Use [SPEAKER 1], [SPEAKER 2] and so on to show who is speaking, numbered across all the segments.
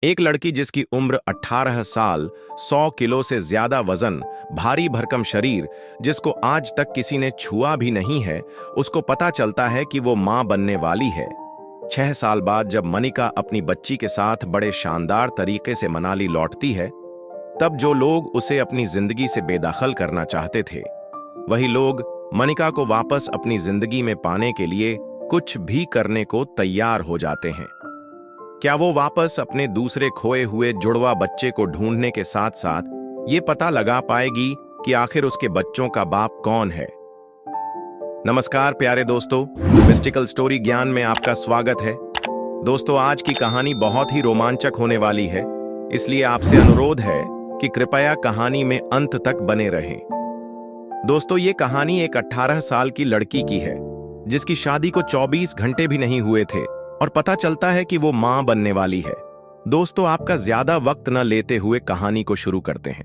[SPEAKER 1] एक लड़की जिसकी उम्र 18 साल, 100 किलो से ज्यादा वजन, भारी भरकम शरीर, जिसको आज तक किसी ने छुआ भी नहीं है, उसको पता चलता है कि वो मां बनने वाली है। 6 साल बाद जब मनिका अपनी बच्ची के साथ बड़े शानदार तरीके से मनाली लौटती है, तब जो लोग उसे अपनी जिंदगी से बेदखल करना चाहते थे, वही लोग मनिका को वापस अपनी जिंदगी में पाने के लिए कुछ भी करने को तैयार हो जाते हैं। क्या वो वापस अपने दूसरे खोए हुए जुड़वा बच्चे को ढूंढने के साथ साथ ये पता लगा पाएगी कि आखिर उसके बच्चों का बाप कौन है? नमस्कार प्यारे दोस्तों, मिस्टिकल स्टोरी ज्ञान में आपका स्वागत है। दोस्तों, आज की कहानी बहुत ही रोमांचक होने वाली है, इसलिए आपसे अनुरोध है कि कृपया कहानी में अंत तक बने रहें। दोस्तों, ये कहानी एक 18 साल की लड़की की है, जिसकी शादी को 24 घंटे भी नहीं हुए थे और पता चलता है कि वो मां बनने वाली है। दोस्तों, आपका ज्यादा वक्त न लेते हुए कहानी को शुरू करते हैं।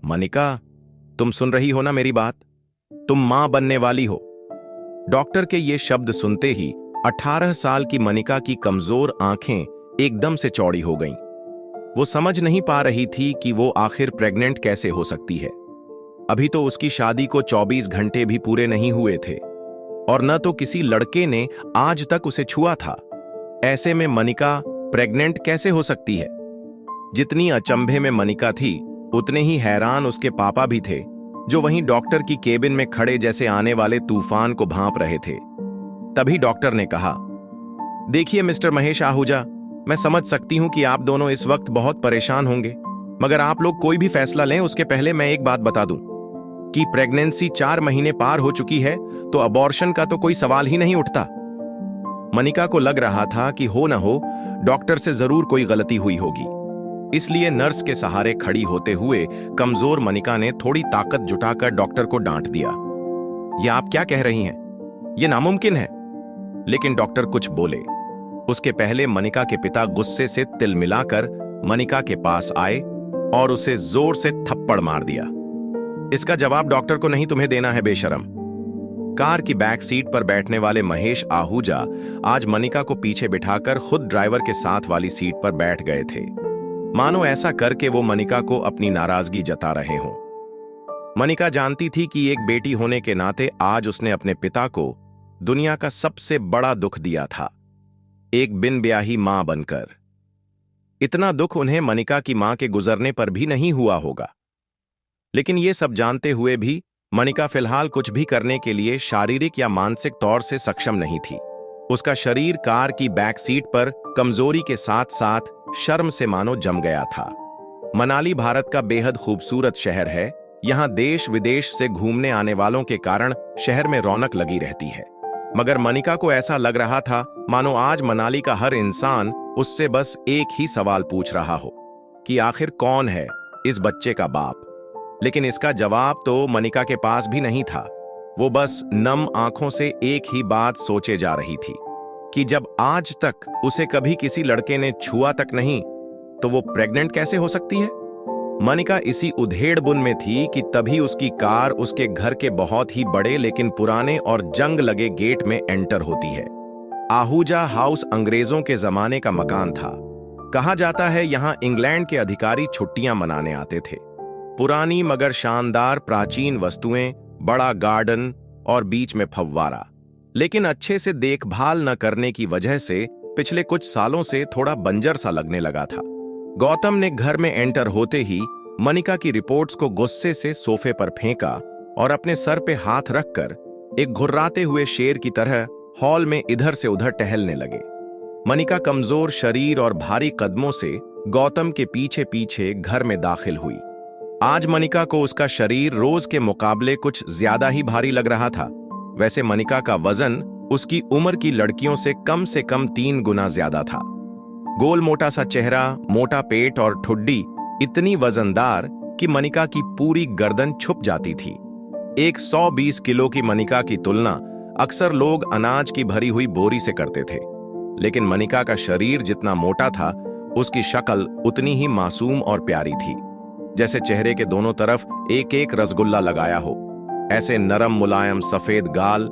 [SPEAKER 1] मनिका, तुम सुन रही हो ना मेरी बात? तुम मां बनने वाली हो। डॉक्टर के ये शब्द सुनते ही 18 साल की मनिका की कमजोर आंखें एकदम से चौड़ी हो गईं। वो समझ नहीं पा रही थी कि वो आखिर प्रेग्नेंट कैसे हो सकती है। अभी तो उसकी शादी को 24 घंटे भी पूरे नहीं हुए थे और न तो किसी लड़के ने आज तक उसे छुआ था। ऐसे में मनिका प्रेग्नेंट कैसे हो सकती है? जितनी अचंभे में मनिका थी, उतने ही हैरान उसके पापा भी थे, जो वहीं डॉक्टर की केबिन में खड़े जैसे आने वाले तूफान को भांप रहे थे। तभी डॉक्टर ने कहा, देखिए मिस्टर महेश आहूजा, मैं समझ सकती हूं कि आप दोनों इस वक्त बहुत परेशान होंगे, मगर आप लोग कोई भी फैसला लें उसके पहले मैं एक बात बता दूं कि प्रेगनेंसी 4 महीने पार हो चुकी है, तो अबॉर्शन का तो कोई सवाल ही नहीं उठता। मनिका को लग रहा था कि हो न हो डॉक्टर से जरूर कोई गलती हुई होगी, इसलिए नर्स के सहारे खड़ी होते हुए कमजोर मनिका ने थोड़ी ताकत जुटाकर डॉक्टर को डांट दिया। ये आप क्या कह रही हैं? ये नामुमकिन है। लेकिन डॉक्टर कुछ बोले उसके पहले मनिका के पिता गुस्से से तिल मिलाकर मनिका के पास आए और उसे जोर से थप्पड़ मार दिया। इसका जवाब डॉक्टर को नहीं तुम्हें देना है, बेशरम। कार की बैक सीट पर बैठने वाले महेश आहूजा आज मनिका को पीछे बिठाकर खुद ड्राइवर के साथ वाली सीट पर बैठ गए थे, मानो ऐसा करके वो मनिका को अपनी नाराजगी जता रहे हों। मनिका जानती थी कि एक बेटी होने के नाते आज उसने अपने पिता को दुनिया का सबसे बड़ा दुख दिया था, एक बिन ब्याही मां बनकर। इतना दुख उन्हें मनिका की मां के गुजरने पर भी नहीं हुआ होगा। लेकिन ये सब जानते हुए भी मनिका फिलहाल कुछ भी करने के लिए शारीरिक या मानसिक तौर से सक्षम नहीं थी। उसका शरीर कार की बैक सीट पर कमजोरी के साथ साथ शर्म से मानो जम गया था। मनाली भारत का बेहद खूबसूरत शहर है। यहाँ देश विदेश से घूमने आने वालों के कारण शहर में रौनक लगी रहती है, मगर मनिका को ऐसा लग रहा था मानो आज मनाली का हर इंसान उससे बस एक ही सवाल पूछ रहा हो कि आखिर कौन है इस बच्चे का बाप। लेकिन इसका जवाब तो मनिका के पास भी नहीं था। वो बस नम आंखों से एक ही बात सोचे जा रही थी कि जब आज तक उसे कभी किसी लड़के ने छुआ तक नहीं, तो वो प्रेग्नेंट कैसे हो सकती है? मनिका इसी उधेड़-बुन में थी कि तभी उसकी कार उसके घर के बहुत ही बड़े लेकिन पुराने और जंग लगे गेट में एंटर होती है। आहूजा हाउस अंग्रेजों के जमाने का मकान था। कहा जाता है यहां इंग्लैंड के अधिकारी छुट्टियां मनाने आते थे। पुरानी मगर शानदार प्राचीन वस्तुएं, बड़ा गार्डन और बीच में फव्वारा। लेकिन अच्छे से देखभाल न करने की वजह से पिछले कुछ सालों से थोड़ा बंजर सा लगने लगा था। गौतम ने घर में एंटर होते ही मनिका की रिपोर्ट्स को गुस्से से सोफे पर फेंका और अपने सर पे हाथ रखकर एक घुर्राते हुए शेर की तरह हॉल में इधर से उधर टहलने लगे। मनिका कमजोर शरीर और भारी कदमों से गौतम के पीछे पीछे घर में दाखिल हुई। आज मनिका को उसका शरीर रोज के मुकाबले कुछ ज्यादा ही भारी लग रहा था। वैसे मनिका का वजन उसकी उम्र की लड़कियों से कम 3 गुना ज्यादा था। गोल मोटा सा चेहरा, मोटा पेट और ठुड्डी इतनी वजनदार कि मनिका की पूरी गर्दन छुप जाती थी। एक 120 किलो की मनिका की तुलना अक्सर लोग अनाज की भरी हुई बोरी से करते थे, लेकिन मनिका का शरीर जितना मोटा था, उसकी शक्ल उतनी ही मासूम और प्यारी थी, जैसे चेहरे के दोनों तरफ एक एक रसगुल्ला लगाया हो। ऐसे नरम मुलायम सफेद गाल,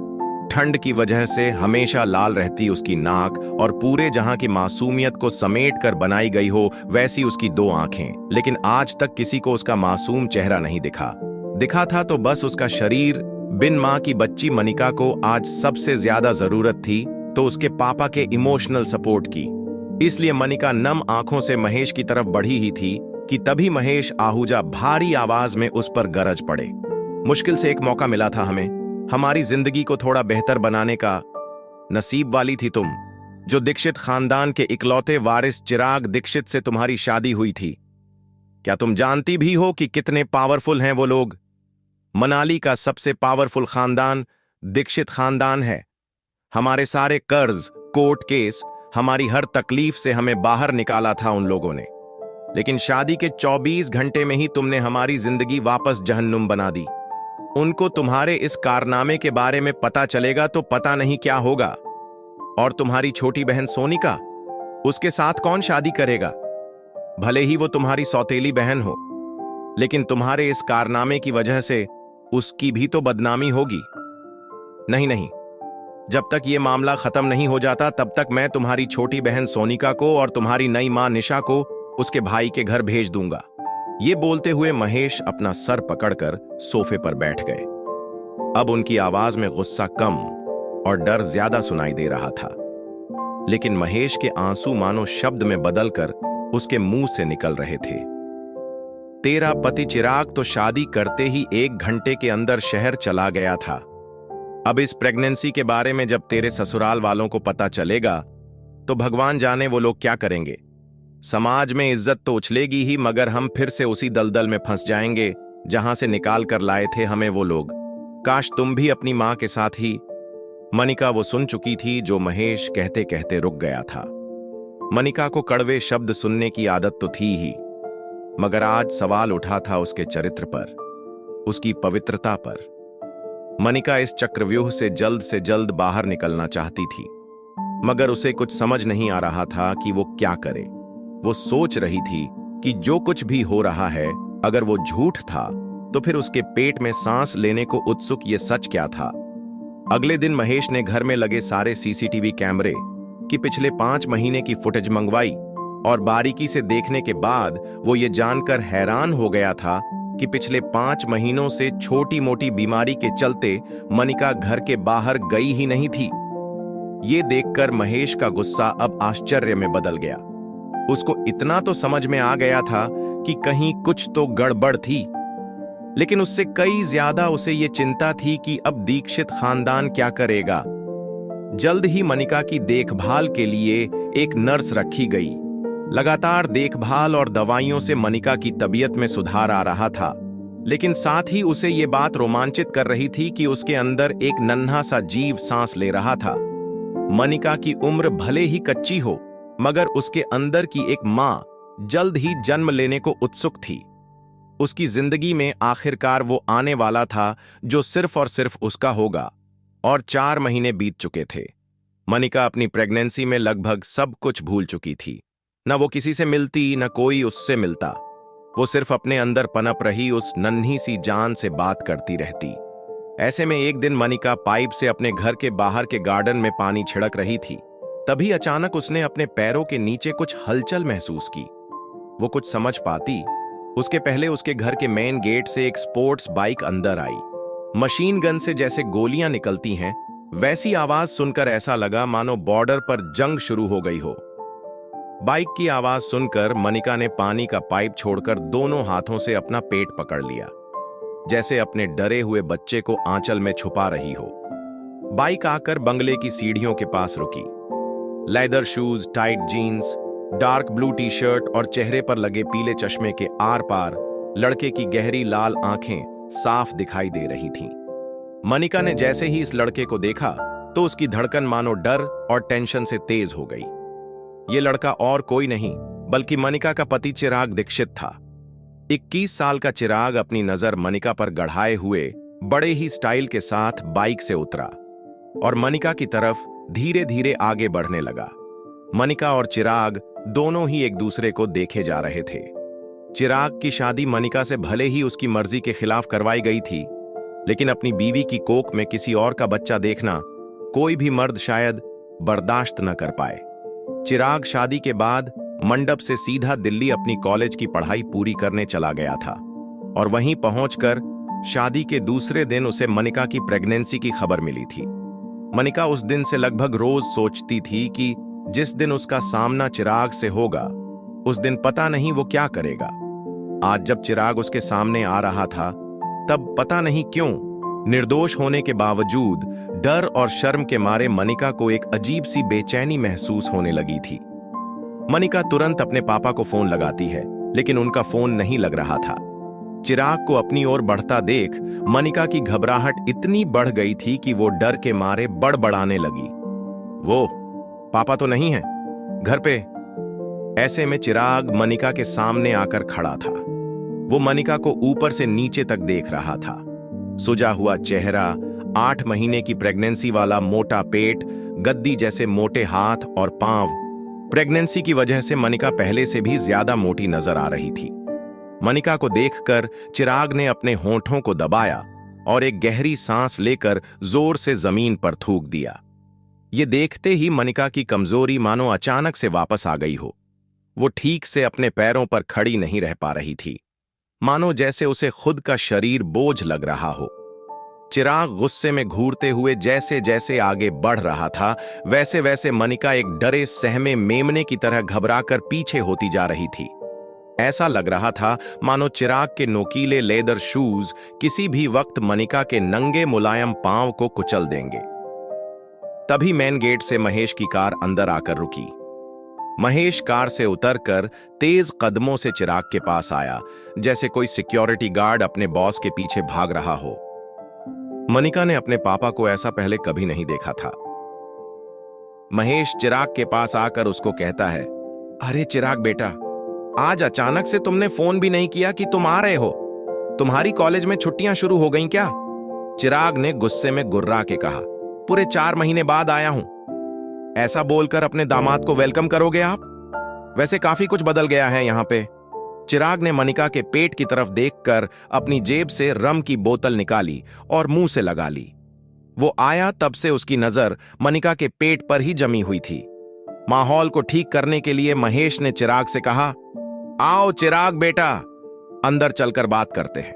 [SPEAKER 1] ठंड की वजह से हमेशा लाल रहती उसकी नाक और पूरे जहां की मासूमियत को समेट कर बनाई गई हो वैसी उसकी दो आंखें। लेकिन आज तक किसी को उसका मासूम चेहरा नहीं दिखा था तो बस उसका शरीर। बिन मां की बच्ची मनिका को आज सबसे ज्यादा जरूरत थी तो उसके पापा के इमोशनल सपोर्ट की। इसलिए मनिका नम आंखों से महेश की तरफ बढ़ी ही थी कि तभी महेश आहूजा भारी आवाज में उस पर गरज पड़े। मुश्किल से एक मौका मिला था हमें, हमारी जिंदगी को थोड़ा बेहतर बनाने का। नसीब वाली थी तुम, जो दीक्षित खानदान के इकलौते वारिस चिराग दीक्षित से तुम्हारी शादी हुई थी। क्या तुम जानती भी हो कि कितने पावरफुल हैं वो लोग? मनाली का सबसे पावरफुल खानदान दीक्षित खानदान है। हमारे सारे कर्ज, कोर्ट केस, हमारी हर तकलीफ से हमें बाहर निकाला था उन लोगों ने। लेकिन शादी के 24 घंटे में ही तुमने हमारी जिंदगी वापस जहन्नुम बना दी। उनको तुम्हारे इस कारनामे के बारे में पता चलेगा तो पता नहीं क्या होगा। और तुम्हारी छोटी बहन सोनिका, उसके साथ कौन शादी करेगा? भले ही वो तुम्हारी सौतेली बहन हो, लेकिन तुम्हारे इस कारनामे की वजह से उसकी भी तो बदनामी होगी। नहीं, जब तक ये मामला खत्म नहीं हो जाता तब तक मैं तुम्हारी छोटी बहन सोनिका को और तुम्हारी नई मां निशा को उसके भाई के घर भेज दूंगा। ये बोलते हुए महेश अपना सर पकड़कर सोफे पर बैठ गए। अब उनकी आवाज में गुस्सा कम और डर ज्यादा सुनाई दे रहा था। लेकिन महेश के आंसू मानो शब्द में बदलकर उसके मुंह से निकल रहे थे। तेरा पति चिराग तो शादी करते ही 1 घंटे के अंदर शहर चला गया था। अब इस प्रेगनेंसी के बारे में जब तेरे ससुराल वालों को पता चलेगा तो भगवान जाने वो लोग क्या करेंगे। समाज में इज्जत तो उछलेगी ही, मगर हम फिर से उसी दलदल में फंस जाएंगे जहां से निकाल कर लाए थे हमें वो लोग। काश तुम भी अपनी मां के साथ ही। मनिका वो सुन चुकी थी जो महेश कहते कहते रुक गया था। मनिका को कड़वे शब्द सुनने की आदत तो थी ही, मगर आज सवाल उठा था उसके चरित्र पर, उसकी पवित्रता पर। मनिका इस चक्रव्यूह से जल्द बाहर निकलना चाहती थी, मगर उसे कुछ समझ नहीं आ रहा था कि वो क्या करे। वो सोच रही थी कि जो कुछ भी हो रहा है अगर वो झूठ था तो फिर उसके पेट में सांस लेने को उत्सुक ये सच क्या था। अगले दिन महेश ने घर में लगे सारे सीसीटीवी कैमरे की पिछले 5 महीने की फुटेज मंगवाई और बारीकी से देखने के बाद वो ये जानकर हैरान हो गया था कि पिछले 5 महीनों से छोटी मोटी बीमारी के चलते मनिका घर के बाहर गई ही नहीं थी। ये देखकर महेश का गुस्सा अब आश्चर्य में बदल गया। उसको इतना तो समझ में आ गया था कि कहीं कुछ तो गड़बड़ थी, लेकिन उससे कई ज्यादा उसे ये चिंता थी कि अब दीक्षित खानदान क्या करेगा। जल्द ही मनिका की देखभाल के लिए एक नर्स रखी गई। लगातार देखभाल और दवाइयों से मनिका की तबीयत में सुधार आ रहा था, लेकिन साथ ही उसे ये बात रोमांचित कर रही थी कि उसके अंदर एक नन्हा सा जीव सांस ले रहा था। मनिका की उम्र भले ही कच्ची हो, मगर उसके अंदर की एक मां जल्द ही जन्म लेने को उत्सुक थी। उसकी जिंदगी में आखिरकार वो आने वाला था जो सिर्फ और सिर्फ उसका होगा। और 4 महीने बीत चुके थे। मनिका अपनी प्रेगनेंसी में लगभग सब कुछ भूल चुकी थी। न वो किसी से मिलती, न कोई उससे मिलता। वो सिर्फ अपने अंदर पनप रही उस नन्ही सी जान से बात करती रहती। ऐसे में एक दिन मनिका पाइप से अपने घर के बाहर के गार्डन में पानी छिड़क रही थी। तभी अचानक उसने अपने पैरों के नीचे कुछ हलचल महसूस की। वो कुछ समझ पाती उसके पहले उसके घर के मेन गेट से एक स्पोर्ट्स बाइक अंदर आई। मशीन गन से जैसे गोलियां निकलती हैं, वैसी आवाज सुनकर ऐसा लगा मानो बॉर्डर पर जंग शुरू हो गई हो। बाइक की आवाज सुनकर मनिका ने पानी का पाइप छोड़कर दोनों हाथों से अपना पेट पकड़ लिया, जैसे अपने डरे हुए बच्चे को आंचल में छुपा रही हो। बाइक आकर बंगले की सीढ़ियों के पास रुकी। Leather shoes, tight jeans, dark blue T shirt और चेहरे पर लगे पीले चश्मे के आर पार लड़के की गहरी लाल आंखें साफ दिखाई दे रही थीं। मनिका ने जैसे ही इस लड़के को देखा तो उसकी धड़कन मानो डर और टेंशन से तेज हो गई। ये लड़का और कोई नहीं बल्कि मनिका का पति चिराग दीक्षित था। 21 साल का चिराग अपनी नजर मनिका पर गड़ाए हुए बड़े ही स्टाइल के साथ बाइक से उतरा और मनिका की तरफ धीरे धीरे आगे बढ़ने लगा। मनिका और चिराग दोनों ही एक दूसरे को देखे जा रहे थे। चिराग की शादी मनिका से भले ही उसकी मर्जी के खिलाफ करवाई गई थी, लेकिन अपनी बीवी की कोख में किसी और का बच्चा देखना कोई भी मर्द शायद बर्दाश्त न कर पाए। चिराग शादी के बाद मंडप से सीधा दिल्ली अपनी कॉलेज की पढ़ाई पूरी करने चला गया था और वहीं पहुंचकर शादी के दूसरे दिन उसे मनिका की प्रेगनेंसी की खबर मिली थी। मनिका उस दिन से लगभग रोज सोचती थी कि जिस दिन उसका सामना चिराग से होगा उस दिन पता नहीं वो क्या करेगा। आज जब चिराग उसके सामने आ रहा था तब पता नहीं क्यों निर्दोष होने के बावजूद डर और शर्म के मारे मनिका को एक अजीब सी बेचैनी महसूस होने लगी थी। मनिका तुरंत अपने पापा को फोन लगाती है, लेकिन उनका फोन नहीं लग रहा था। चिराग को अपनी ओर बढ़ता देख मनिका की घबराहट इतनी बढ़ गई थी कि वो डर के मारे बड़बड़ाने लगी। वो पापा तो नहीं है घर पे। ऐसे में चिराग मनिका के सामने आकर खड़ा था। वो मनिका को ऊपर से नीचे तक देख रहा था। सुजा हुआ चेहरा, 8 महीने की प्रेगनेंसी वाला मोटा पेट, गद्दी जैसे मोटे हाथ और पांव। प्रेगनेंसी की वजह से मनिका पहले से भी ज्यादा मोटी नजर आ रही थी। मनिका को देखकर चिराग ने अपने होंठों को दबाया और एक गहरी सांस लेकर जोर से जमीन पर थूक दिया। ये देखते ही मनिका की कमजोरी मानो अचानक से वापस आ गई हो। वो ठीक से अपने पैरों पर खड़ी नहीं रह पा रही थी, मानो जैसे उसे खुद का शरीर बोझ लग रहा हो। चिराग गुस्से में घूरते हुए जैसे जैसे आगे बढ़ रहा था वैसे वैसे मनिका एक डरे सहमे मेमने की तरह घबराकर पीछे होती जा रही थी। ऐसा लग रहा था मानो चिराग के नोकीले लेदर शूज किसी भी वक्त मनिका के नंगे मुलायम पांव को कुचल देंगे। तभी मेन गेट से महेश की कार अंदर आकर रुकी। महेश कार से उतरकर तेज कदमों से चिराग के पास आया, जैसे कोई सिक्योरिटी गार्ड अपने बॉस के पीछे भाग रहा हो। मनिका ने अपने पापा को ऐसा पहले कभी नहीं देखा था। महेश चिराग के पास आकर उसको कहता है, अरे चिराग बेटा, आज अचानक से तुमने फोन भी नहीं किया कि तुम आ रहे हो। तुम्हारी कॉलेज में छुट्टियां शुरू हो गईं क्या? चिराग ने गुस्से में गुर्रा के कहा, पूरे 4 महीने बाद आया हूं। ऐसा बोलकर अपने दामाद को वेलकम करोगे आप? वैसे काफी कुछ बदल गया है यहां पे। चिराग ने मनिका के पेट की तरफ देखकर अपनी जेब से रम की बोतल निकाली और मुंह से लगा ली। वो आया तब से उसकी नजर मनिका के पेट पर ही जमी हुई थी। माहौल को ठीक करने के लिए महेश ने चिराग से कहा, आओ चिराग बेटा, अंदर चलकर बात करते हैं।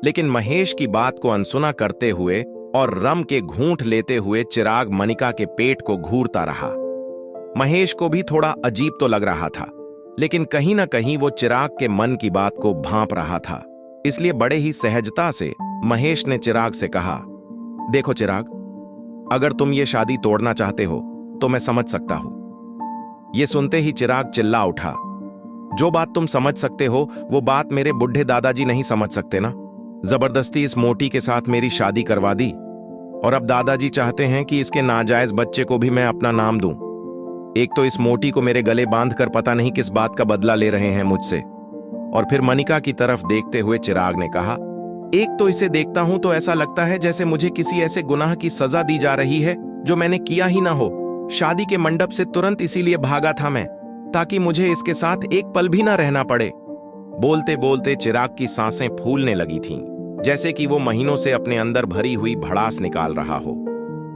[SPEAKER 1] लेकिन महेश की बात को अनसुना करते हुए और रम के घूंट लेते हुए चिराग मनिका के पेट को घूरता रहा। महेश को भी थोड़ा अजीब तो लग रहा था, लेकिन कहीं ना कहीं वो चिराग के मन की बात को भांप रहा था। इसलिए बड़े ही सहजता से महेश ने चिराग से कहा, देखो चिराग, अगर तुम ये शादी तोड़ना चाहते हो तो मैं समझ सकता हूं। ये सुनते ही चिराग चिल्ला उठा, जो बात तुम समझ सकते हो वो बात मेरे बुढ़े दादाजी नहीं समझ सकते ना। जबरदस्ती इस मोटी के साथ मेरी शादी करवा दी और अब दादाजी चाहते हैं कि इसके नाजायज बच्चे को भी मैं अपना नाम दूं। एक तो इस मोटी को मेरे गले बांधकर पता नहीं किस बात का बदला ले रहे हैं मुझसे। और फिर मनिका की तरफ देखते हुए चिराग ने कहा, एक तो इसे देखता हूं तो ऐसा लगता है जैसे मुझे किसी ऐसे गुनाह की सजा दी जा रही है जो मैंने किया ही ना हो। शादी के मंडप से तुरंत इसीलिए भागा था मैं, ताकि मुझे इसके साथ एक पल भी ना रहना पड़े। बोलते बोलते चिराग की सांसें फूलने लगी थीं, जैसे कि वो महीनों से अपने अंदर भरी हुई भड़ास निकाल रहा हो।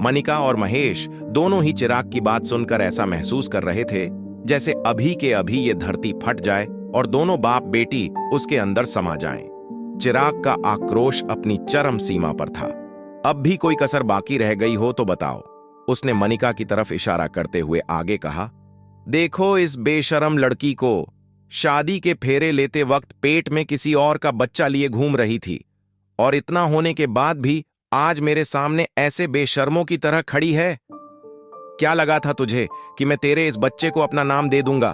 [SPEAKER 1] मनिका और महेश दोनों ही चिराग की बात सुनकर ऐसा महसूस कर रहे थे जैसे अभी के अभी ये धरती फट जाए और दोनों बाप बेटी उसके अंदर समा जाएं। चिराग का आक्रोश अपनी चरम सीमा पर था। अब भी कोई कसर बाकी रह गई हो तो बताओ, उसने मनिका की तरफ इशारा करते हुए आगे कहा। देखो इस बेशरम लड़की को, शादी के फेरे लेते वक्त पेट में किसी और का बच्चा लिए घूम रही थी और इतना होने के बाद भी आज मेरे सामने ऐसे बेशर्मों की तरह खड़ी है। क्या लगा था तुझे कि मैं तेरे इस बच्चे को अपना नाम दे दूंगा?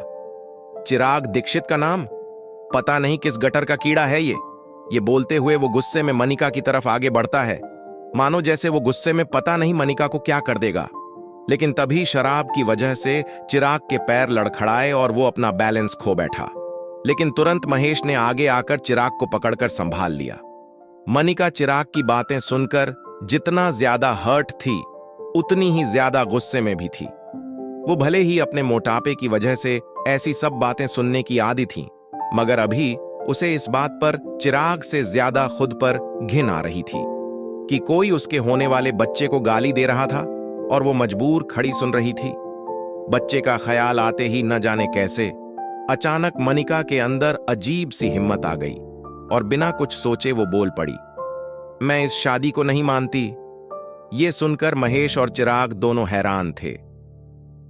[SPEAKER 1] चिराग दीक्षित का नाम? पता नहीं किस गटर का कीड़ा है ये बोलते हुए वो गुस्से में मनिका की तरफ आगे बढ़ता है, मानो जैसे वो गुस्से में पता नहीं मनिका को क्या कर देगा। लेकिन तभी शराब की वजह से चिराग के पैर लड़खड़ाए और वो अपना बैलेंस खो बैठा। लेकिन तुरंत महेश ने आगे आकर चिराग को पकड़कर संभाल लिया। मनिका चिराग की बातें सुनकर जितना ज्यादा हर्ट थी उतनी ही ज्यादा गुस्से में भी थी। वो भले ही अपने मोटापे की वजह से ऐसी सब बातें सुनने की आदी थी, मगर अभी उसे इस बात पर चिराग से ज्यादा खुद पर घिन आ रही थी कि कोई उसके होने वाले बच्चे को गाली दे रहा था और वो मजबूर खड़ी सुन रही थी। बच्चे का ख्याल आते ही न जाने कैसे अचानक मनिका के अंदर अजीब सी हिम्मत आ गई और बिना कुछ सोचे वो बोल पड़ी, मैं इस शादी को नहीं मानती। ये सुनकर महेश और चिराग दोनों हैरान थे।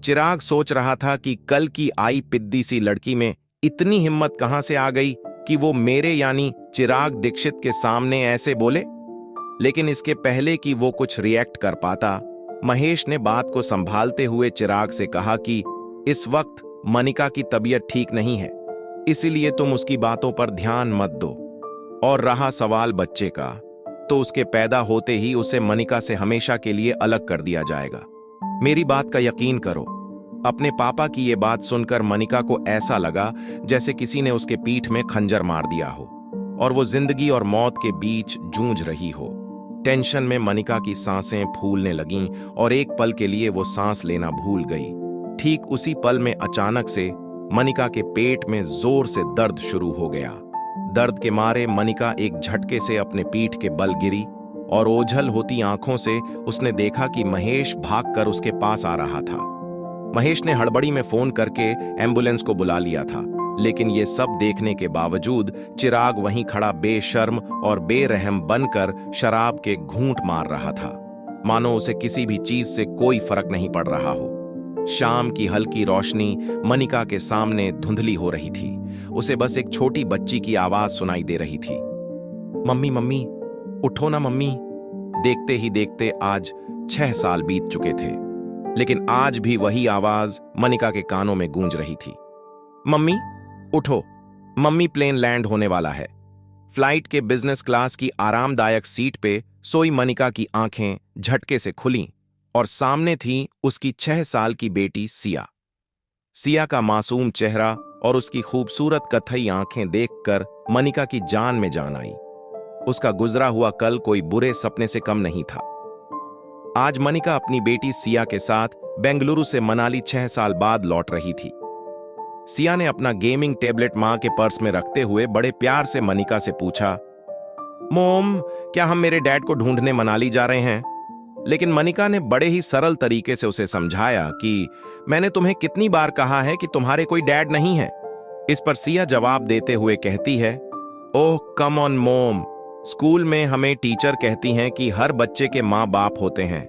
[SPEAKER 1] चिराग सोच रहा था कि कल की आई पिद्दी सी लड़की में इतनी हिम्मत कहां से आ गई कि वो मेरे यानी चिराग दीक्षित के सामने ऐसे बोले। लेकिन इसके पहले कि वो कुछ रिएक्ट कर पाता, महेश ने बात को संभालते हुए चिराग से कहा कि इस वक्त मनिका की तबीयत ठीक नहीं है, इसीलिए तुम उसकी बातों पर ध्यान मत दो। और रहा सवाल बच्चे का, तो उसके पैदा होते ही उसे मनिका से हमेशा के लिए अलग कर दिया जाएगा। मेरी बात का यकीन करो। अपने पापा की ये बात सुनकर मनिका को ऐसा लगा जैसे किसी ने उसके पीठ में खंजर मार दिया हो और वो जिंदगी और मौत के बीच जूझ रही हो। टेंशन में मनिका की सांसें फूलने लगीं और एक पल के लिए वो सांस लेना भूल गई। ठीक उसी पल में अचानक से मनिका के पेट में जोर से दर्द शुरू हो गया। दर्द के मारे मनिका एक झटके से अपने पीठ के बल गिरी और ओझल होती आंखों से उसने देखा कि महेश भागकर उसके पास आ रहा था। महेश ने हड़बड़ी में फोन करके एम्बुलेंस को बुला लिया था, लेकिन ये सब देखने के बावजूद चिराग वहीं खड़ा बेशर्म और बेरहम बनकर शराब के घूंट मार रहा था, मानो उसे किसी भी चीज से कोई फर्क नहीं पड़ रहा हो। शाम की हल्की रोशनी मनिका के सामने धुंधली हो रही थी। उसे बस एक छोटी बच्ची की आवाज सुनाई दे रही थी, मम्मी मम्मी उठो ना मम्मी। देखते ही देखते आज 6 साल बीत चुके थे, लेकिन आज भी वही आवाज मनिका के कानों में गूंज रही थी, मम्मी उठो, मम्मी प्लेन लैंड होने वाला है। फ्लाइट के बिजनेस क्लास की आरामदायक सीट पे सोई मनिका की आंखें झटके से खुलीं और सामने थी उसकी 6 साल की बेटी सिया। सिया का मासूम चेहरा और उसकी खूबसूरत कथई आंखें देखकर मनिका की जान में जान आई। उसका गुजरा हुआ कल कोई बुरे सपने से कम नहीं था। आज मनिका अपनी बेटी सिया के साथ बेंगलुरु से मनाली 6 साल बाद लौट रही थी। सिया ने अपना गेमिंग टेबलेट मां के पर्स में रखते हुए बड़े प्यार से मनिका से पूछा, मोम क्या हम मेरे डैड को ढूंढने मनाली जा रहे हैं? लेकिन मनिका ने बड़े ही सरल तरीके से उसे समझाया कि मैंने तुम्हें कितनी बार कहा है कि तुम्हारे कोई डैड नहीं है। इस पर सिया जवाब देते हुए कहती है, ओह कम ऑन मोम, स्कूल में हमें टीचर कहती हैं कि हर बच्चे के माँ बाप होते हैं।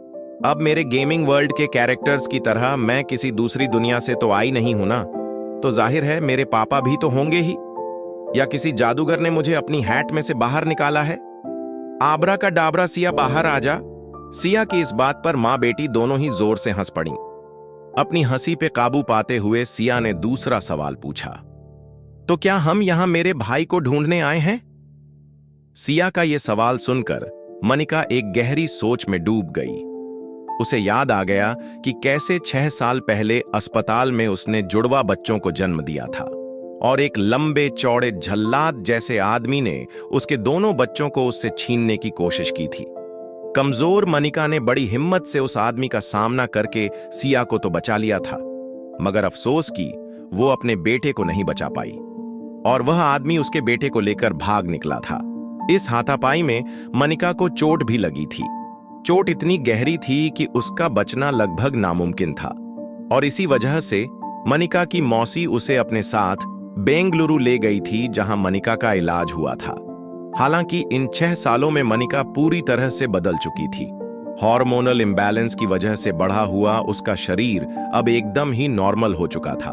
[SPEAKER 1] अब मेरे गेमिंग वर्ल्ड के कैरेक्टर्स की तरह मैं किसी दूसरी दुनिया से तो आई नहीं हूं ना, तो जाहिर है मेरे पापा भी तो होंगे ही, या किसी जादूगर ने मुझे अपनी हैट में से बाहर निकाला है। आबरा का डाबरा सिया बाहर आ जा। सिया की इस बात पर मां बेटी दोनों ही जोर से हंस पड़ी। अपनी हंसी पे काबू पाते हुए सिया ने दूसरा सवाल पूछा, तो क्या हम यहां मेरे भाई को ढूंढने आए हैं? सिया का यह सवाल सुनकर मनिका एक गहरी सोच में डूब गई। उसे याद आ गया कि कैसे 6 साल पहले अस्पताल में उसने जुड़वा बच्चों को जन्म दिया था और एक लंबे चौड़े झल्लाद जैसे आदमी ने उसके दोनों बच्चों को उससे छीनने की कोशिश की थी। कमजोर मनिका ने बड़ी हिम्मत से उस आदमी का सामना करके सिया को तो बचा लिया था, मगर अफसोस कि वो अपने बेटे को नहीं बचा पाई और वह आदमी उसके बेटे को लेकर भाग निकला था। इस हाथापाई में मनिका को चोट भी लगी थी। चोट इतनी गहरी थी कि उसका बचना लगभग नामुमकिन था और इसी वजह से मनिका की मौसी उसे अपने साथ बेंगलुरु ले गई थी, जहां मनिका का इलाज हुआ था। हालांकि इन 6 सालों में मनिका पूरी तरह से बदल चुकी थी। हार्मोनल इम्बैलेंस की वजह से बढ़ा हुआ उसका शरीर अब एकदम ही नॉर्मल हो चुका था।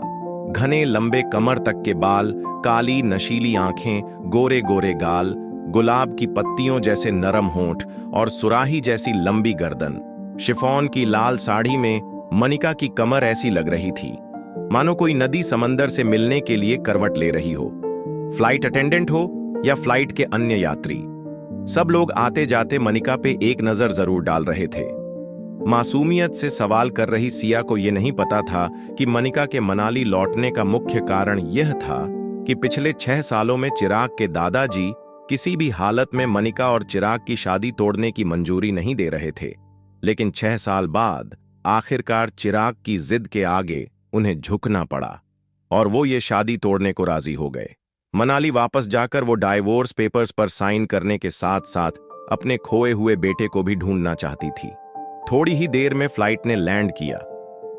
[SPEAKER 1] घने लंबे कमर तक के बाल, काली नशीली आंखें, गोरे गोरे गाल, गुलाब की पत्तियों जैसे नरम होंठ और सुराही जैसी लंबी गर्दन। शिफॉन की लाल साड़ी में मनिका की कमर ऐसी लग रही थी मानो कोई नदी समंदर से मिलने के लिए करवट ले रही हो। फ्लाइट अटेंडेंट हो या फ्लाइट के अन्य यात्री, सब लोग आते जाते मनिका पे एक नजर जरूर डाल रहे थे। मासूमियत से सवाल कर रही सिया को यह नहीं पता था कि मनिका के मनाली लौटने का मुख्य कारण यह था कि पिछले 6 सालों में चिराग के दादाजी किसी भी हालत में मनिका और चिराग की शादी तोड़ने की मंजूरी नहीं दे रहे थे। लेकिन 6 साल बाद आखिरकार चिराग की जिद के आगे उन्हें झुकना पड़ा और वो ये शादी तोड़ने को राजी हो गए। मनाली वापस जाकर वो डाइवोर्स पेपर्स पर साइन करने के साथ साथ अपने खोए हुए बेटे को भी ढूंढना चाहती थी। थोड़ी ही देर में फ्लाइट ने लैंड किया।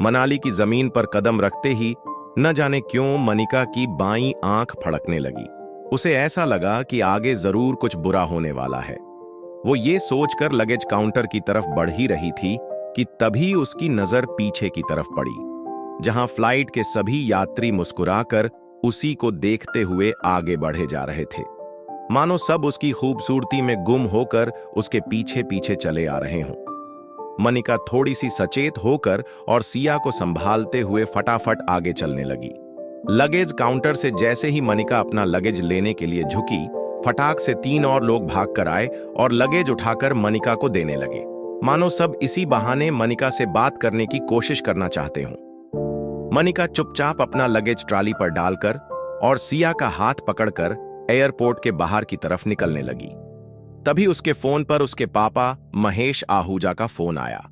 [SPEAKER 1] मनाली की जमीन पर कदम रखते ही न जाने क्यों मनिका की बाईं आंख फड़कने लगी। उसे ऐसा लगा कि आगे जरूर कुछ बुरा होने वाला है। वो ये सोचकर लगेज काउंटर की तरफ बढ़ ही रही थी कि तभी उसकी नजर पीछे की तरफ पड़ी, जहां फ्लाइट के सभी यात्री मुस्कुराकर उसी को देखते हुए आगे बढ़े जा रहे थे, मानो सब उसकी खूबसूरती में गुम होकर उसके पीछे पीछे चले आ रहे हों। मनिका थोड़ी सी सचेत होकर और सिया को संभालते हुए फटाफट आगे चलने लगी। लगेज काउंटर से जैसे ही मनिका अपना लगेज लेने के लिए झुकी, फटाक से 3 और लोग भागकर आए और लगेज उठाकर मनिका को देने लगे, मानो सब इसी बहाने मनिका से बात करने की कोशिश करना चाहते हों। मनिका चुपचाप अपना लगेज ट्रॉली पर डालकर और सिया का हाथ पकड़कर एयरपोर्ट के बाहर की तरफ निकलने लगी। तभी उसके फोन पर उसके पापा महेश आहूजा का फोन आया।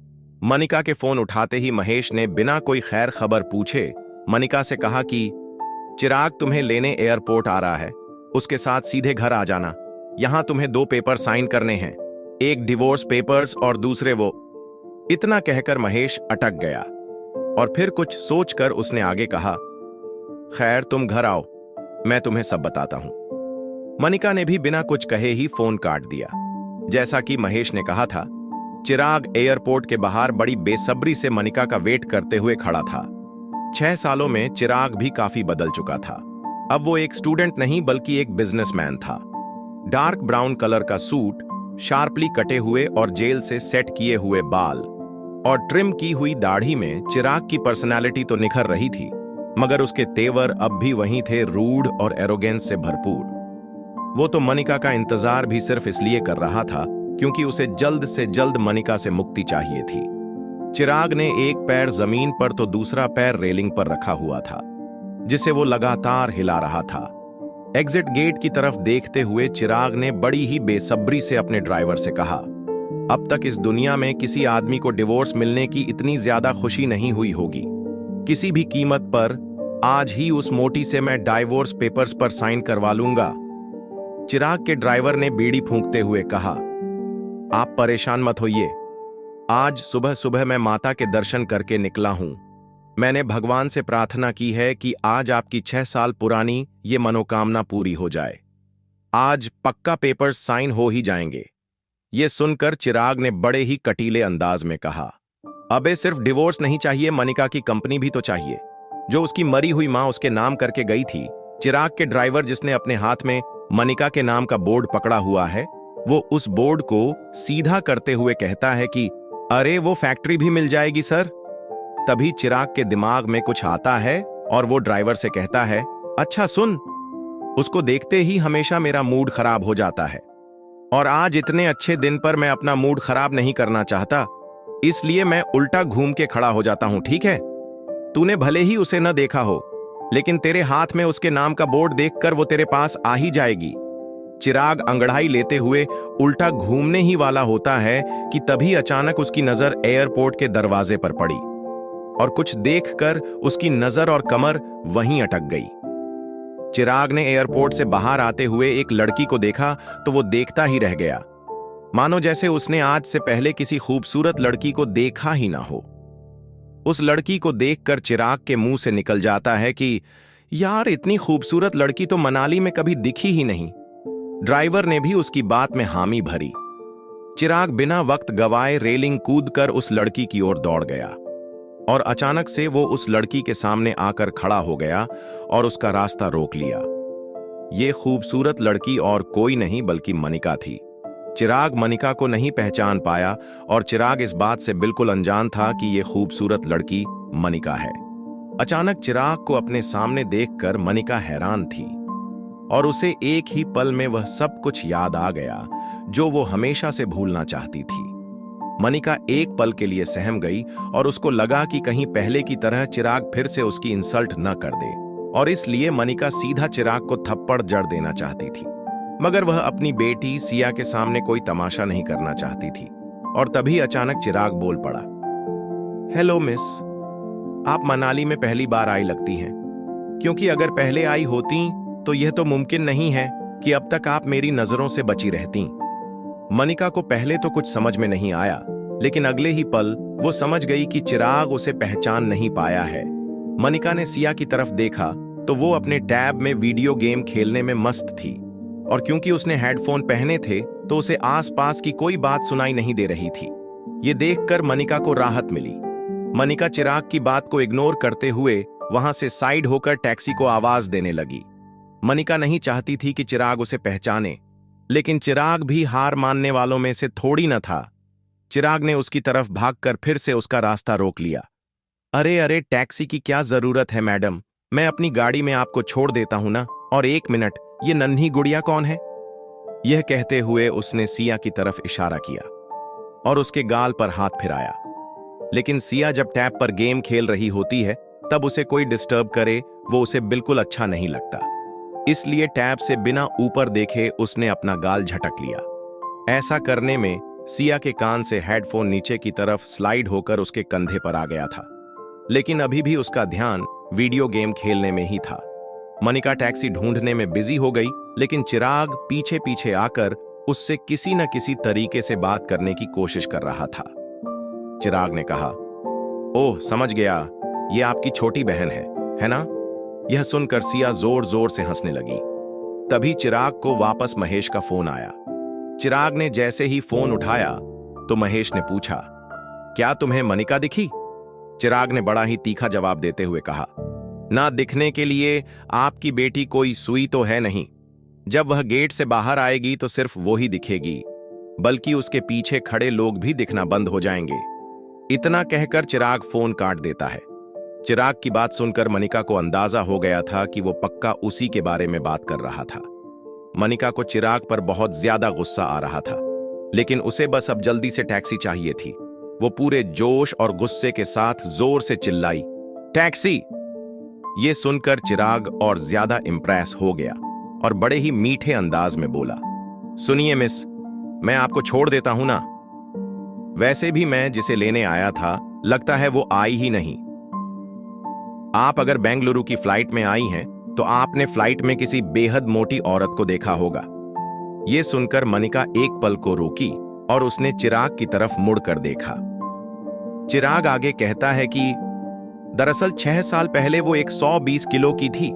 [SPEAKER 1] मनिका के फोन उठाते ही महेश ने बिना कोई खैर खबर पूछे मनिका से कहा कि चिराग तुम्हें लेने एयरपोर्ट आ रहा है, उसके साथ सीधे घर आ जाना। यहां तुम्हें 2 पेपर साइन करने हैं, एक डिवोर्स पेपर्स और दूसरे वो। इतना कहकर महेश अटक गया और फिर कुछ सोचकर उसने आगे कहा, खैर तुम घर आओ, मैं तुम्हें सब बताता हूं। मनिका ने भी बिना कुछ कहे ही फोन काट दिया। जैसा कि महेश ने कहा था, चिराग एयरपोर्ट के बाहर बड़ी बेसब्री से मनिका का वेट करते हुए खड़ा था। 6 सालों में चिराग भी काफी बदल चुका था। अब वो एक स्टूडेंट नहीं बल्कि एक बिजनेसमैन था। डार्क ब्राउन कलर का सूट, शार्पली कटे हुए और जेल से सेट किए हुए बाल और ट्रिम की हुई दाढ़ी में चिराग की पर्सनालिटी तो निखर रही थी, मगर उसके तेवर अब भी वहीं थे, रूड और एरोगेंस से भरपूर। वो तो मनिका का इंतजार भी सिर्फ इसलिए कर रहा था क्योंकि उसे जल्द से जल्द मनिका से मुक्ति चाहिए थी। चिराग ने एक पैर जमीन पर तो दूसरा पैर रेलिंग पर रखा हुआ था, जिसे वो लगातार हिला रहा था। एग्जिट गेट की तरफ देखते हुए चिराग ने बड़ी ही बेसब्री से अपने ड्राइवर से कहा, अब तक इस दुनिया में किसी आदमी को डिवोर्स मिलने की इतनी ज्यादा खुशी नहीं हुई होगी। किसी भी कीमत पर आज ही उस मोटी से मैं डाइवोर्स पेपर्स पर साइन करवा लूंगा। चिराग के ड्राइवर ने बीड़ी फूंकते हुए कहा, आप परेशान मत होइए, आज सुबह सुबह मैं माता के दर्शन करके निकला हूं। मैंने भगवान से प्रार्थना की है कि आज आपकी 6 साल पुरानी ये मनोकामना पूरी हो जाए। आज पक्का पेपर्स साइन हो ही जाएंगे। ये सुनकर चिराग ने बड़े ही कटीले अंदाज में कहा, अबे सिर्फ डिवोर्स नहीं चाहिए, मनिका की कंपनी भी तो चाहिए, जो उसकी मरी हुई मां उसके नाम करके गई थी। चिराग के ड्राइवर, जिसने अपने हाथ में मनिका के नाम का बोर्ड पकड़ा हुआ है, वो उस बोर्ड को सीधा करते हुए कहता है कि अरे वो फैक्ट्री भी मिल जाएगी सर। तभी चिराग के दिमाग में कुछ आता है और वो ड्राइवर से कहता है, अच्छा सुन। उसको देखते ही हमेशा मेरा मूड खराब हो जाता है और आज इतने अच्छे दिन पर मैं अपना मूड खराब नहीं करना चाहता, इसलिए मैं उल्टा घूम के खड़ा हो जाता हूं, ठीक है? तूने भले ही उसे न देखा हो, लेकिन तेरे हाथ में उसके नाम का बोर्ड देखकर वो तेरे पास आ ही जाएगी। चिराग अंगड़ाई लेते हुए उल्टा घूमने ही वाला होता है कि तभी अचानक उसकी नजर एयरपोर्ट के दरवाजे पर पड़ी और कुछ देखकर उसकी नजर और कमर वहीं अटक गई। चिराग ने एयरपोर्ट से बाहर आते हुए एक लड़की को देखा तो वो देखता ही रह गया, मानो जैसे उसने आज से पहले किसी खूबसूरत लड़की को देखा ही ना हो। उस लड़की को देखकर चिराग के मुंह से निकल जाता है कि यार, इतनी खूबसूरत लड़की तो मनाली में कभी दिखी ही नहीं। ड्राइवर ने भी उसकी बात में हामी भरी। चिराग बिना वक्त गवाए रेलिंग कूदकर उस लड़की की ओर दौड़ गया और अचानक से वो उस लड़की के सामने आकर खड़ा हो गया और उसका रास्ता रोक लिया। ये खूबसूरत लड़की और कोई नहीं बल्कि मनिका थी। चिराग मनिका को नहीं पहचान पाया और चिराग इस बात से बिल्कुल अनजान था कि ये खूबसूरत लड़की मनिका है। अचानक चिराग को अपने सामने देखकर मनिका हैरान थी और उसे एक ही पल में वह सब कुछ याद आ गया जो वो हमेशा से भूलना चाहती थी। मनिका एक पल के लिए सहम गई और उसको लगा कि कहीं पहले की तरह चिराग फिर से उसकी इंसल्ट न कर दे, और इसलिए मनिका सीधा चिराग को थप्पड़ जड़ देना चाहती थी, मगर वह अपनी बेटी सिया के सामने कोई तमाशा नहीं करना चाहती थी। और तभी अचानक चिराग बोल पड़ा, हेलो मिस, आप मनाली में पहली बार आई लगती हैं, क्योंकि अगर पहले आई होती तो यह तो मुमकिन नहीं है कि अब तक आप मेरी नजरों से बची रहती। मनिका को पहले तो कुछ समझ में नहीं आया, लेकिन अगले ही पल वो समझ गई कि चिराग उसे पहचान नहीं पाया है। मनिका ने सिया की तरफ देखा तो वो अपने टैब में वीडियो गेम खेलने में मस्त थी, और क्योंकि उसने हेडफोन पहने थे तो उसे आसपास की कोई बात सुनाई नहीं दे रही थी। ये देखकर मनिका को राहत मिली। मनिका चिराग की बात को इग्नोर करते हुए वहां से साइड होकर टैक्सी को आवाज देने लगी। मनिका नहीं चाहती थी कि चिराग उसे पहचाने, लेकिन चिराग भी हार मानने वालों में से थोड़ी न था। चिराग ने उसकी तरफ भागकर फिर से उसका रास्ता रोक लिया। अरे अरे, टैक्सी की क्या जरूरत है मैडम, मैं अपनी गाड़ी में आपको छोड़ देता हूं ना। और 1 मिनट, ये नन्ही गुड़िया कौन है? यह कहते हुए उसने सिया की तरफ इशारा किया और उसके गाल पर हाथ फिराया। लेकिन सिया जब टैब पर गेम खेल रही होती है तब उसे कोई डिस्टर्ब करे वो उसे बिल्कुल अच्छा नहीं लगता, इसलिए टैब से बिना ऊपर देखे उसने अपना गाल झटक लिया। ऐसा करने में सिया के कान से हेडफोन नीचे की तरफ स्लाइड होकर उसके कंधे पर आ गया था, लेकिन अभी भी उसका ध्यान वीडियो गेम खेलने में ही था। मनिका टैक्सी ढूंढने में बिजी हो गई, लेकिन चिराग पीछे पीछे आकर उससे किसी न किसी तरीके से बात करने की कोशिश कर रहा था। चिराग ने कहा, ओह समझ गया, ये आपकी छोटी बहन है ना? यह सुनकर सिया जोर जोर से हंसने लगी। तभी चिराग को वापस महेश का फोन आया। चिराग ने जैसे ही फोन उठाया तो महेश ने पूछा, क्या तुम्हें मनिका दिखी? चिराग ने बड़ा ही तीखा जवाब देते हुए कहा, ना दिखने के लिए आपकी बेटी कोई सुई तो है नहीं। जब वह गेट से बाहर आएगी तो सिर्फ वो ही दिखेगी, बल्कि उसके पीछे खड़े लोग भी दिखना बंद हो जाएंगे। इतना कहकर चिराग फोन काट देता है। चिराग की बात सुनकर मनिका को अंदाजा हो गया था कि वो पक्का उसी के बारे में बात कर रहा था। मनिका को चिराग पर बहुत ज्यादा गुस्सा आ रहा था, लेकिन उसे बस अब जल्दी से टैक्सी चाहिए थी। वो पूरे जोश और गुस्से के साथ जोर से चिल्लाई, टैक्सी! ये सुनकर चिराग और ज्यादा इंप्रेस हो गया और बड़े ही मीठे अंदाज में बोला, सुनिए मिस, मैं आपको छोड़ देता हूं ना। वैसे भी मैं जिसे लेने आया था लगता है वो आई ही नहीं। आप अगर बेंगलुरु की फ्लाइट में आई हैं तो आपने फ्लाइट में किसी बेहद मोटी औरत को देखा होगा। यह सुनकर मनिका एक पल को रोकी और उसने चिराग की तरफ मुड़कर देखा। चिराग आगे कहता है कि दरअसल 6 साल पहले वो 120 किलो की थी।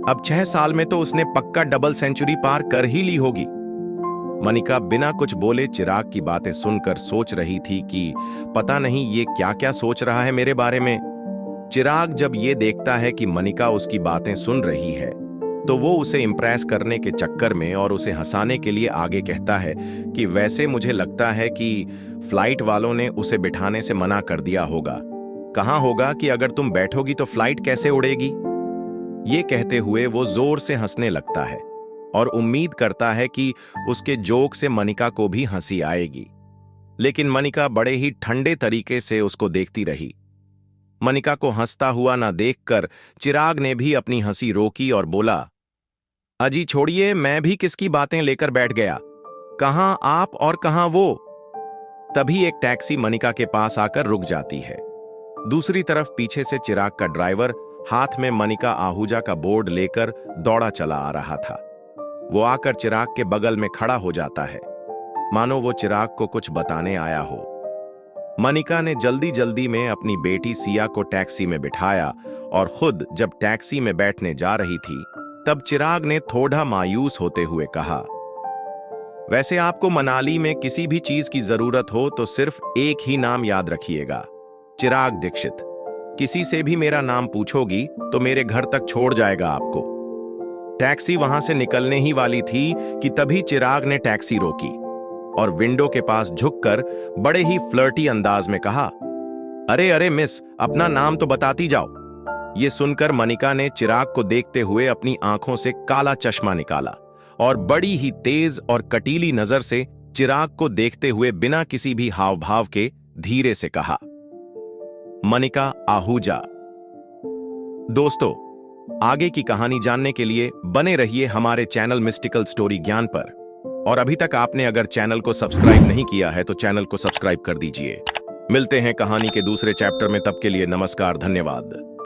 [SPEAKER 1] अब 6 साल में तो उसने पक्का डबल सेंचुरी पार कर ही ली होगी। मनिका बिना कुछ बोले चिराग की बातें सुनकर सोच रही थी कि पता नहीं ये क्या क्या सोच रहा है मेरे बारे में। चिराग जब ये देखता है कि मनिका उसकी बातें सुन रही है तो वो उसे इंप्रेस करने के चक्कर में और उसे हंसाने के लिए आगे कहता है कि वैसे मुझे लगता है कि फ्लाइट वालों ने उसे बिठाने से मना कर दिया होगा। कहाँ होगा कि अगर तुम बैठोगी तो फ्लाइट कैसे उड़ेगी? ये कहते हुए वो जोर से हंसने लगता है और उम्मीद करता है कि उसके जोक से मनिका को भी हंसी आएगी, लेकिन मनिका बड़े ही ठंडे तरीके से उसको देखती रही। मनिका को हंसता हुआ ना देखकर चिराग ने भी अपनी हंसी रोकी और बोला, अजी छोड़िए, मैं भी किसकी बातें लेकर बैठ गया, कहां आप और कहां वो। तभी एक टैक्सी मनिका के पास आकर रुक जाती है। दूसरी तरफ पीछे से चिराग का ड्राइवर हाथ में मनिका आहूजा का बोर्ड लेकर दौड़ा चला आ रहा था। वो आकर चिराग के बगल में खड़ा हो जाता है, मानो वो चिराग को कुछ बताने आया हो। मनिका ने जल्दी जल्दी में अपनी बेटी सिया को टैक्सी में बिठाया और खुद जब टैक्सी में बैठने जा रही थी तब चिराग ने थोड़ा मायूस होते हुए कहा, वैसे आपको मनाली में किसी भी चीज की जरूरत हो तो सिर्फ एक ही नाम याद रखिएगा, चिराग दीक्षित। किसी से भी मेरा नाम पूछोगी तो मेरे घर तक छोड़ जाएगा आपको। टैक्सी वहां से निकलने ही वाली थी कि तभी चिराग ने टैक्सी रोकी और विंडो के पास झुककर बड़े ही फ्लर्टी अंदाज में कहा, अरे अरे मिस, अपना नाम तो बताती जाओ। ये सुनकर मनिका ने चिराग को देखते हुए अपनी आंखों से काला चश्मा निकाला और बड़ी ही तेज और कटीली नजर से चिराग को देखते हुए बिना किसी भी हाव भाव के धीरे से कहा, मनिका आहूजा। दोस्तों, आगे की कहानी जानने के लिए बने रहिए हमारे चैनल मिस्टिकल स्टोरी ज्ञान पर। और अभी तक आपने अगर चैनल को सब्सक्राइब नहीं किया है तो चैनल को सब्सक्राइब कर दीजिए। मिलते हैं कहानी के दूसरे चैप्टर में, तब के लिए नमस्कार, धन्यवाद।